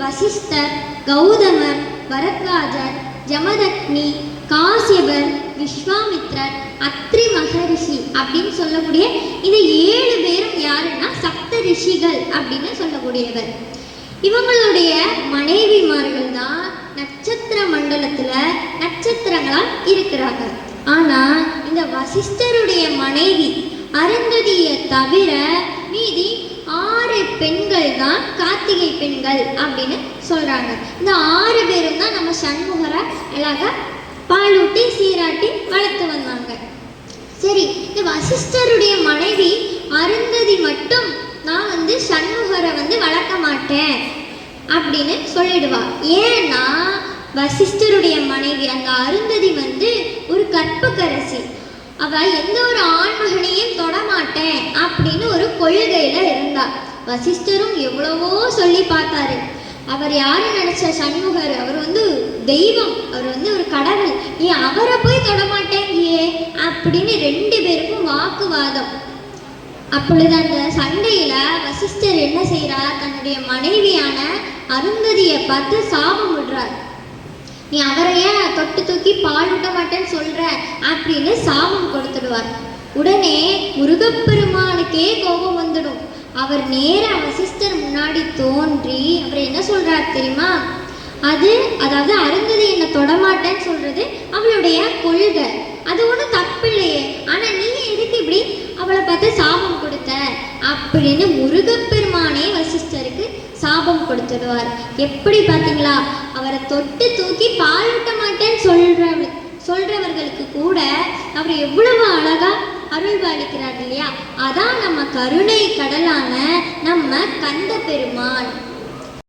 வசிஷ்டர், கௌதமர், பரத்வாஜர், ஜமதக்னி, காசியபர், விஸ்வாமித்ரர், அத்ரி மகரிஷி அப்படின்னு சொல்லக்கூடிய இந்த 7 பேரும் யாருன்னா சப்த ரிஷிகள் அப்படின்னு சொல்லக்கூடியவர். இவங்களுடைய மனைவிமார்கள் தான் நட்சத்திர மண்டலத்துல நட்சத்திரங்களால் இருக்கிறாங்க. ஆனா இந்த வசிஷ்டருடைய மனைவி அருந்ததியை தவிர மீதி 6 பெண்கள் தான் கார்த்திகை பெண்கள் அப்படின்னு சொல்றாங்க. இந்த 6 பேரும் தான் நம்ம சண்முகரை அழகா பாலூட்டி சீராட்டி வளர்த்து வந்தாங்க. சரி, இந்த வசிஷ்டருடைய மனைவி அருந்ததி மட்டும் நான் சண்முகரை வளர்க்க மாட்டேன் அப்படின்னு சொல்லிடுவா. ஏன்னா வசிஷ்டருடைய மனைவி அந்த அருந்ததி ஒரு கற்புக்கரசி. அவ எந்த ஒரு ஆண்மகனையும் தொடமாட்டேன் அப்படின்னு ஒரு கொள்கையில இருந்தா. வசிஷ்டரும் எவ்வளவோ சொல்லி பார்த்தாரு. அவர் யாரு நினைச்ச சண்முகர், அவர் தெய்வம், அவர் ஒரு கடவுள், நீ அவரை போய் தொடமாட்டேங்கியே அப்படின்னு 2 பேருக்கும் வாக்குவாதம். அப்பொழுது அந்த சண்டையில வசிஷ்டர் என்ன செய்யறார், தன்னுடைய மனைவியான அருந்ததியை பார்த்து சாபம் விடுறார். நீ அவரைய தொட்டு தூக்கி பாலூட்ட மாட்டேன்னு சொல்ற அப்படின்னு சாபம் கொடுத்துடுவார். உடனே முருகப்பெருமானுக்கே கோபம் வந்துடும். அவர் நேரா வசிஷ்டர் முன்னாடி தோன்றி அவர் என்ன சொல்றார் தெரியுமா, அதாவது அருந்ததி என்ன தொடமாட்டேன்னு சொல்றது அவளுடைய கொள்கை, அது ஒன்றும் தப்பில்லையே, ஆனா நீ எதுக்கு இப்படி அவளை பார்த்து சாபம் கொடுத்த அப்படின்னு முருகப்பெருமானே வசிஷ்டருக்கு சாபம் கொடுத்துடுவார். எப்படி பார்த்தீங்களா, அவரை தொட்டு தூக்கி பாலூட்ட மாட்டேன்னு சொல்றவர்களுக்கு கூட அவர் எவ்வளவு அழகா அருள்வாளிக்கிறார் இல்லையா. அதான் நம்ம கருணை கடலான நம்ம கந்த பெருமான்.